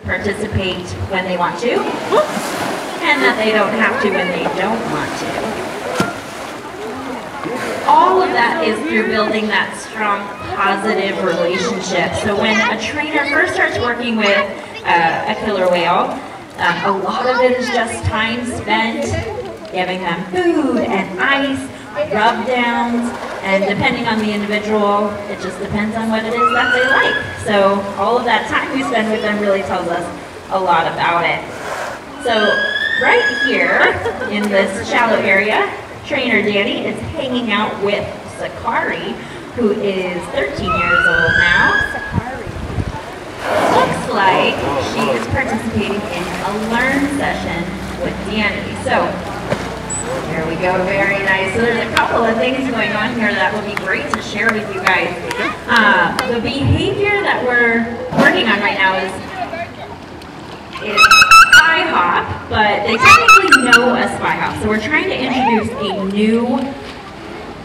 participate when they want to, and that they don't have to when they don't want to. All of that is through building that strong, positive relationship. So when a trainer first starts working with a killer whale, a lot of it is just time spent giving them food and ice, rub downs, and depending on the individual, it just depends on what it is that they like. So all of that time we spend with them really tells us a lot about it. So right here in this shallow area, trainer Danny is hanging out with Sakari, who is 13 years old now. Looks like she is participating in a learn session with Danny. So here we go, very nice. So there's a couple of things going on here that would be great to share with you guys. The behavior that we're working on right now is spy hop, but they technically know a spy hop. So we're trying to introduce a new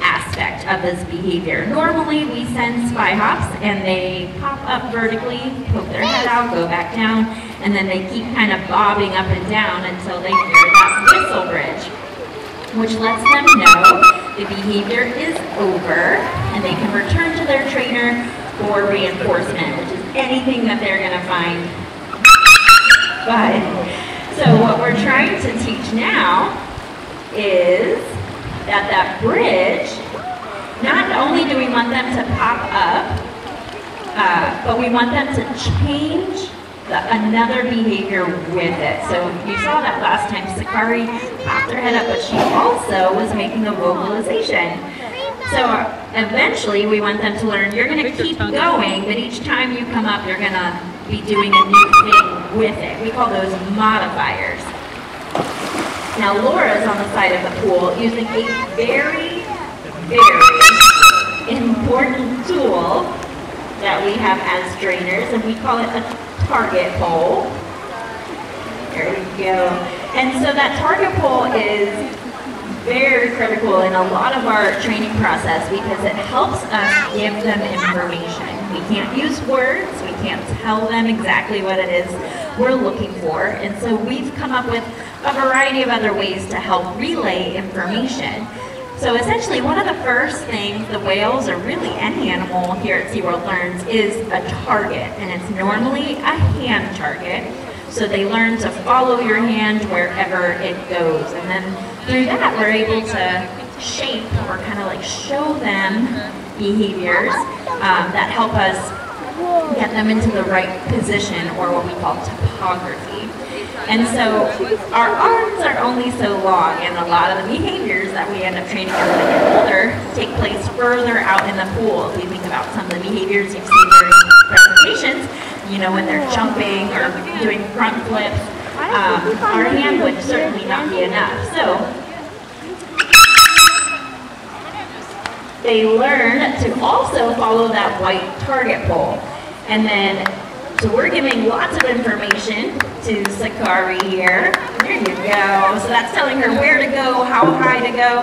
aspect of this behavior. Normally we send spy hops and they pop up vertically, poke their head out, go back down, and then they keep kind of bobbing up and down until they hear that whistle bridge, which lets them know the behavior is over and they can return to their trainer for reinforcement, which is anything that they're going to find. But, so what we're trying to teach now is that bridge, not only do we want them to pop up, but we want them to change another behavior with it. So you saw that last time Sakari popped her head up, but she also was making a vocalization. So eventually we want them to learn, you're going to keep going, but each time you come up, you're going to be doing a new thing with it. We call those modifiers. Now Laura's on the side of the pool using a very, very important tool that we have as trainers, and we call it a target pole. There we go. And so that target pole is very critical in a lot of our training process because it helps us give them information. We can't use words, we can't tell them exactly what it is we're looking for, and so we've come up with a variety of other ways to help relay information. So essentially one of the first things the whales, or really any animal here at SeaWorld learns, is a target, and it's normally a hand target. So they learn to follow your hand wherever it goes, and then through that we're able to shape or kind of like show them behaviors that help us get them into the right position, or what we call topography. And so our arms are only so long, and a lot of the behaviors that we end up training as they get older take place further out in the pool. If you think about some of the behaviors you've seen during presentations, you know, when they're jumping or doing front flips, our hand would certainly not be enough. So they learn to also follow that white target pole. And then, so we're giving lots of information to Sakari here. There you go. So that's telling her where to go, how high to go,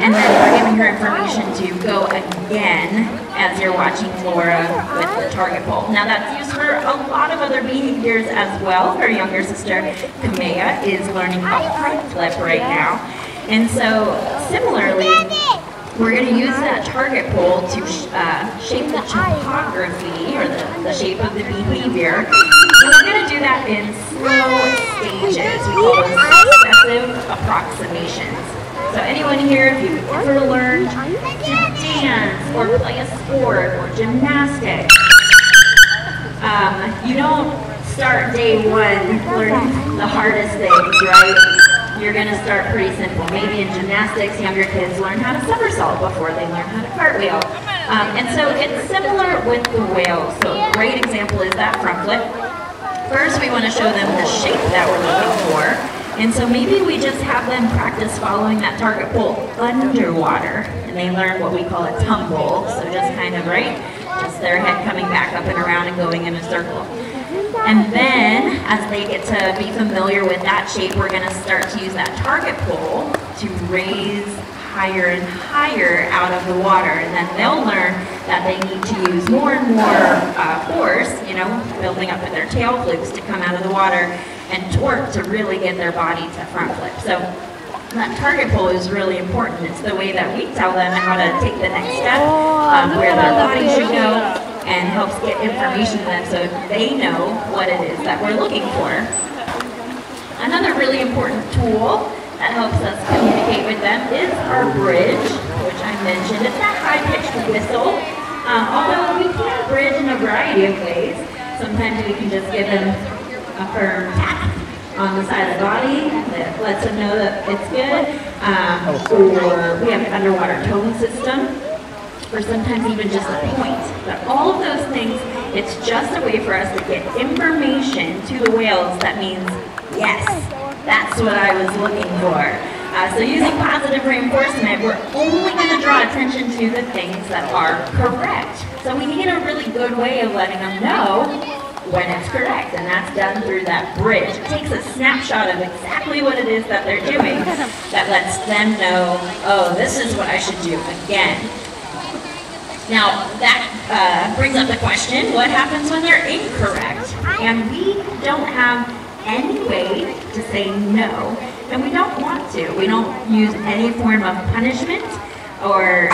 and then we're giving her information to go again as you're watching Laura with the target pole. Now that's used for a lot of other behaviors as well. Her younger sister, Kamea, is learning a front flip right now. And so similarly, we're going to use that target pole to shape the topography, or the shape of the behavior. And we're going to do that in slow stages. We call them successive approximations. So anyone here, if you've ever learned to dance or play a sport or gymnastics, you don't start day one learning the hardest things, right? You're going to start pretty simple. Maybe in gymnastics, younger kids learn how to somersault before they learn how to cartwheel. And so it's similar with the whales. So a great example is that front flip. First, we want to show them the shape that we're looking for. And so maybe we just have them practice following that target pole underwater. And they learn what we call a tumble. So just kind of, right? Just their head coming back up and around and going in a circle. And then, as they get to be familiar with that shape, we're going to start to use that target pole to raise higher and higher out of the water. And then they'll learn that they need to use more and more force, building up with their tail flukes to come out of the water, and torque to really get their body to front flip. So that target pull is really important. It's the way that we tell them how to take the next step, where their body should go, and helps get information to them so they know what it is that we're looking for. Another really important tool that helps us communicate with them is our bridge, which I mentioned. It's that high-pitched whistle. Although we can bridge in a variety of ways. Sometimes we can just give them a firm tap on the side of the body that lets them know that it's good. Or we have an underwater tone system, or sometimes even just a point. But all of those things, it's just a way for us to get information to the whales that means, yes, that's what I was looking for. So using positive reinforcement, we're only going to draw attention to the things that are correct. So we need a really good way of letting them know when it's correct, and that's done through that bridge. It takes a snapshot of exactly what it is that they're doing that lets them know, oh, this is what I should do again. Now, that brings up the question, what happens when they're incorrect? And we don't have any way to say no, and we don't want to. We don't use any form of punishment or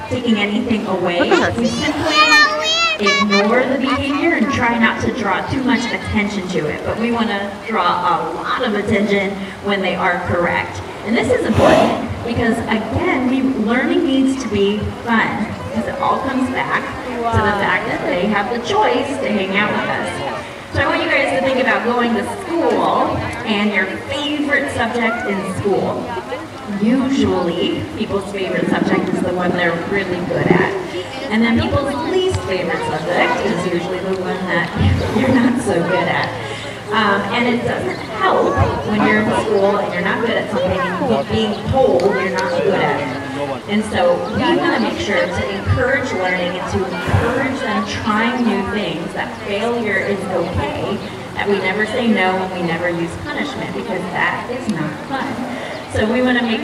taking anything away. We simply ignore the behavior and try not to draw too much attention to it, but we want to draw a lot of attention when they are correct. And this is important because, again, learning needs to be fun, because it all comes back to the fact that they have the choice to hang out with us. So I want you guys to think about going to school and your favorite subject in school. Usually, people's favorite subject is the one they're really good at. And then people's least favorite subject is usually the one that you're not so good at. And it doesn't help when you're in school and you're not good at something and you keep being told you're not good at it. And so we want to make sure to encourage learning and to encourage them trying new things, that failure is okay, that we never say no and we never use punishment, because that is not fun. So we want to make